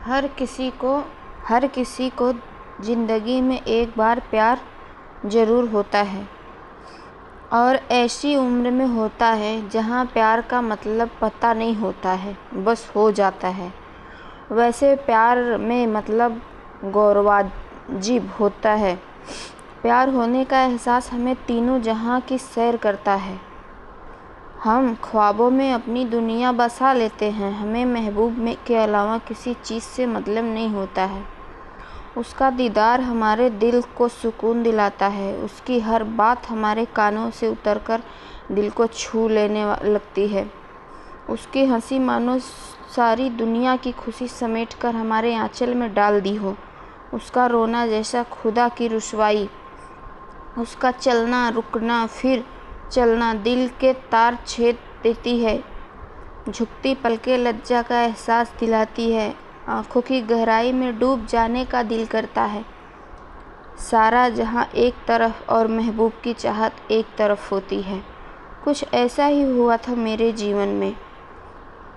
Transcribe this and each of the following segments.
हर किसी को ज़िंदगी में एक बार प्यार ज़रूर होता है, और ऐसी उम्र में होता है जहाँ प्यार का मतलब पता नहीं होता है, बस हो जाता है। वैसे प्यार में मतलब गौरवाजिब होता है। प्यार होने का एहसास हमें तीनों जहाँ की सैर करता है। हम ख्वाबों में अपनी दुनिया बसा लेते हैं। हमें महबूब में के अलावा किसी चीज़ से मतलब नहीं होता है। उसका दीदार हमारे दिल को सुकून दिलाता है। उसकी हर बात हमारे कानों से उतरकर दिल को छू लेने लगती है। उसकी हंसी मानो सारी दुनिया की खुशी समेटकर हमारे आंचल में डाल दी हो। उसका रोना जैसा खुदा की रुसवाई। उसका चलना, रुकना, फिर चलना दिल के तार छेद देती है। झुकती पलकें लज्जा का एहसास दिलाती है। आँखों की गहराई में डूब जाने का दिल करता है। सारा जहां एक तरफ और महबूब की चाहत एक तरफ होती है। कुछ ऐसा ही हुआ था मेरे जीवन में।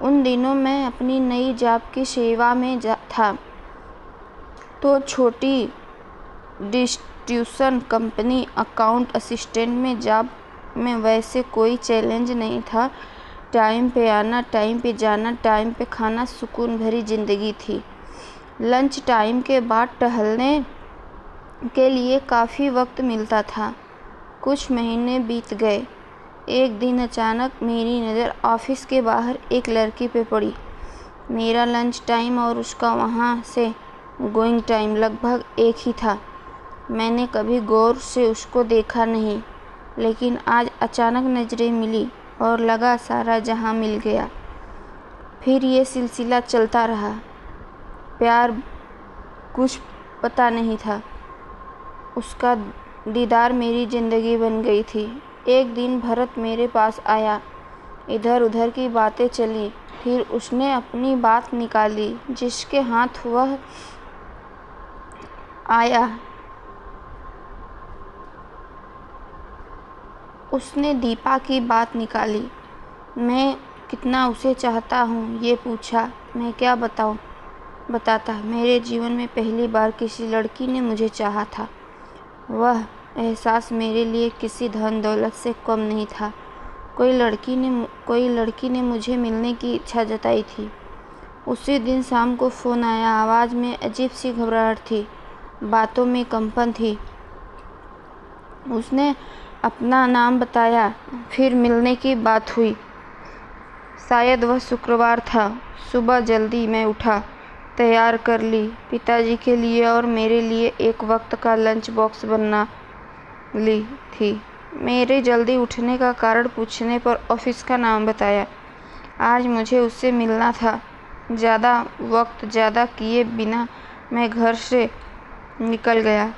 उन दिनों मैं अपनी नई जॉब की सेवा में था, तो छोटी डिस्ट्रीब्यूशन कंपनी अकाउंट असिस्टेंट में जॉब में वैसे कोई चैलेंज नहीं था। टाइम पे आना, टाइम पे जाना, टाइम पे खाना, सुकून भरी ज़िंदगी थी। लंच टाइम के बाद टहलने के लिए काफ़ी वक्त मिलता था। कुछ महीने बीत गए। एक दिन अचानक मेरी नज़र ऑफिस के बाहर एक लड़की पे पड़ी। मेरा लंच टाइम और उसका वहाँ से गोइंग टाइम लगभग एक ही था। मैंने कभी गौर से उसको देखा नहीं, लेकिन आज अचानक नज़रें मिली और लगा सारा जहां मिल गया। फिर ये सिलसिला चलता रहा। प्यार कुछ पता नहीं था। उसका दीदार मेरी ज़िंदगी बन गई थी। एक दिन भरत मेरे पास आया। इधर उधर की बातें चली। फिर उसने अपनी बात निकाली। जिसके हाथ वह आया उसने दीपा की बात निकाली। मैं कितना उसे चाहता हूँ ये पूछा। मैं क्या बताता। मेरे जीवन में पहली बार किसी लड़की ने मुझे चाहा था। वह एहसास मेरे लिए किसी धन दौलत से कम नहीं था। कोई लड़की ने मुझे मिलने की इच्छा जताई थी। उसी दिन शाम को फ़ोन आया। आवाज़ में अजीब सी घबराहट थी, बातों में कंपन थी। उसने अपना नाम बताया, फिर मिलने की बात हुई। शायद वह शुक्रवार था। सुबह जल्दी मैं उठा, तैयार कर ली। पिताजी के लिए और मेरे लिए एक वक्त का लंच बॉक्स बना ली थी। मेरे जल्दी उठने का कारण पूछने पर ऑफिस का नाम बताया। आज मुझे उससे मिलना था। ज़्यादा वक्त ज़्यादा किए बिना मैं घर से निकल गया।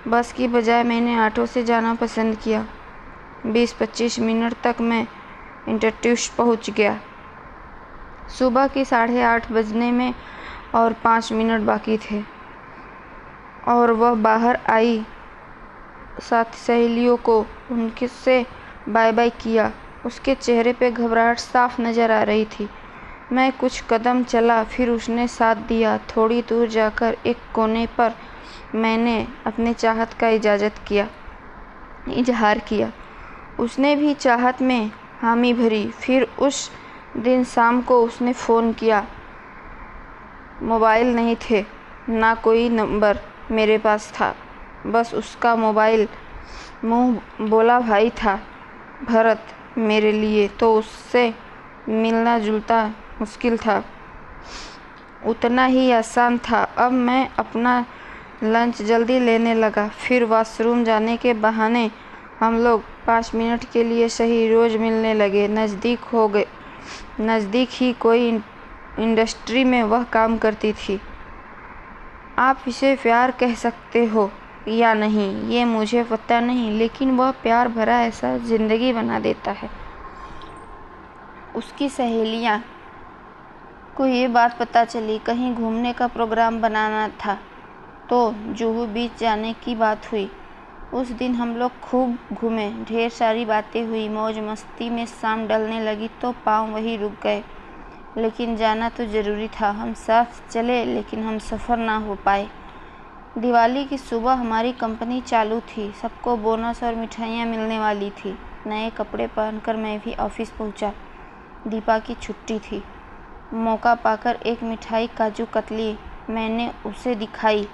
बस की बजाय मैंने ऑटो से जाना पसंद किया। 20-25 मिनट तक मैं इंस्टीट्यूट पहुंच गया। सुबह की 8:30 बजने में और 5 मिनट बाकी थे और वह बाहर आई। साथ सहेलियों को उनके से बाय बाय किया। उसके चेहरे पे घबराहट साफ नज़र आ रही थी। मैं कुछ कदम चला, फिर उसने साथ दिया। थोड़ी दूर जाकर एक कोने पर मैंने अपने चाहत का इजहार किया। उसने भी चाहत में हामी भरी। फिर उस दिन शाम को उसने फ़ोन किया। मोबाइल नहीं थे, ना कोई नंबर मेरे पास था, बस उसका मोबाइल। मुँह बोला भाई था भरत। मेरे लिए तो उससे मिलना जुलना मुश्किल था, उतना ही आसान था। अब मैं अपना लंच जल्दी लेने लगा। फिर वॉशरूम जाने के बहाने हम लोग 5 मिनट के लिए सही रोज़ मिलने लगे। नज़दीक ही कोई इंडस्ट्री में वह काम करती थी। आप इसे प्यार कह सकते हो या नहीं ये मुझे पता नहीं, लेकिन वह प्यार भरा ऐसा ज़िंदगी बना देता है। उसकी सहेलियाँ को ये बात पता चली। कहीं घूमने का प्रोग्राम बनाना था, तो जुहू बीच जाने की बात हुई। उस दिन हम लोग खूब घूमे, ढेर सारी बातें हुई, मौज मस्ती में शाम ढलने लगी तो पाँव वहीं रुक गए लेकिन जाना तो ज़रूरी था। हम साथ चले लेकिन हम सफ़र ना हो पाए। दिवाली की सुबह हमारी कंपनी चालू थी। सबको बोनस और मिठाइयाँ मिलने वाली थी। नए कपड़े पहनकर मैं भी ऑफिस पहुँचा। दीपा की छुट्टी थी। मौका पाकर एक मिठाई काजू कतली मैंने उसे दिखाई।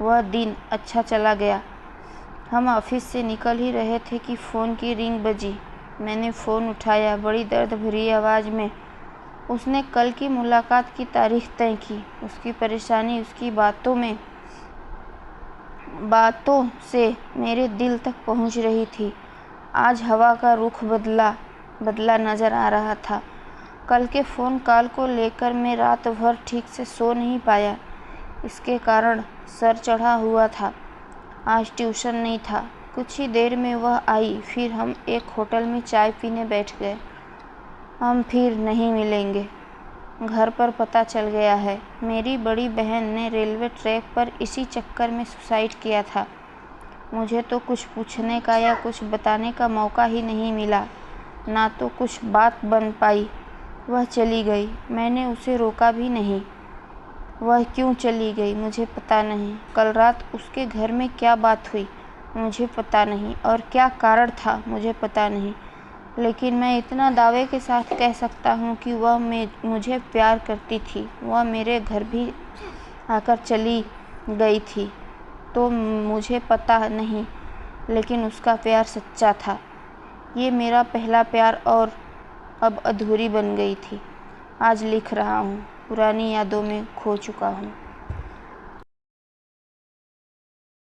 वह दिन अच्छा चला गया। हम ऑफिस से निकल ही रहे थे कि फ़ोन की रिंग बजी। मैंने फ़ोन उठाया। बड़ी दर्द भरी आवाज़ में उसने कल की मुलाकात की तारीख तय की। उसकी परेशानी उसकी बातों से मेरे दिल तक पहुंच रही थी। आज हवा का रुख बदला नज़र आ रहा था। कल के फ़ोन कॉल को लेकर मैं रात भर ठीक से सो नहीं पाया। इसके कारण सर चढ़ा हुआ था। आज ट्यूशन नहीं था। कुछ ही देर में वह आई। फिर हम एक होटल में चाय पीने बैठ गए। हम फिर नहीं मिलेंगे। घर पर पता चल गया है। मेरी बड़ी बहन ने रेलवे ट्रैक पर इसी चक्कर में सुसाइड किया था। मुझे तो कुछ पूछने का या कुछ बताने का मौका ही नहीं मिला। ना तो कुछ बात बन पाई। वह चली गई। मैंने उसे रोका भी नहीं। वह क्यों चली गई मुझे पता नहीं। कल रात उसके घर में क्या बात हुई मुझे पता नहीं, और क्या कारण था मुझे पता नहीं। लेकिन मैं इतना दावे के साथ कह सकता हूँ कि वह मुझे प्यार करती थी। वह मेरे घर भी आकर चली गई थी तो मुझे पता नहीं, लेकिन उसका प्यार सच्चा था। ये मेरा पहला प्यार और अब अधूरी बन गई थी। आज लिख रहा हूँ, पुरानी यादों में खो चुका हूँ।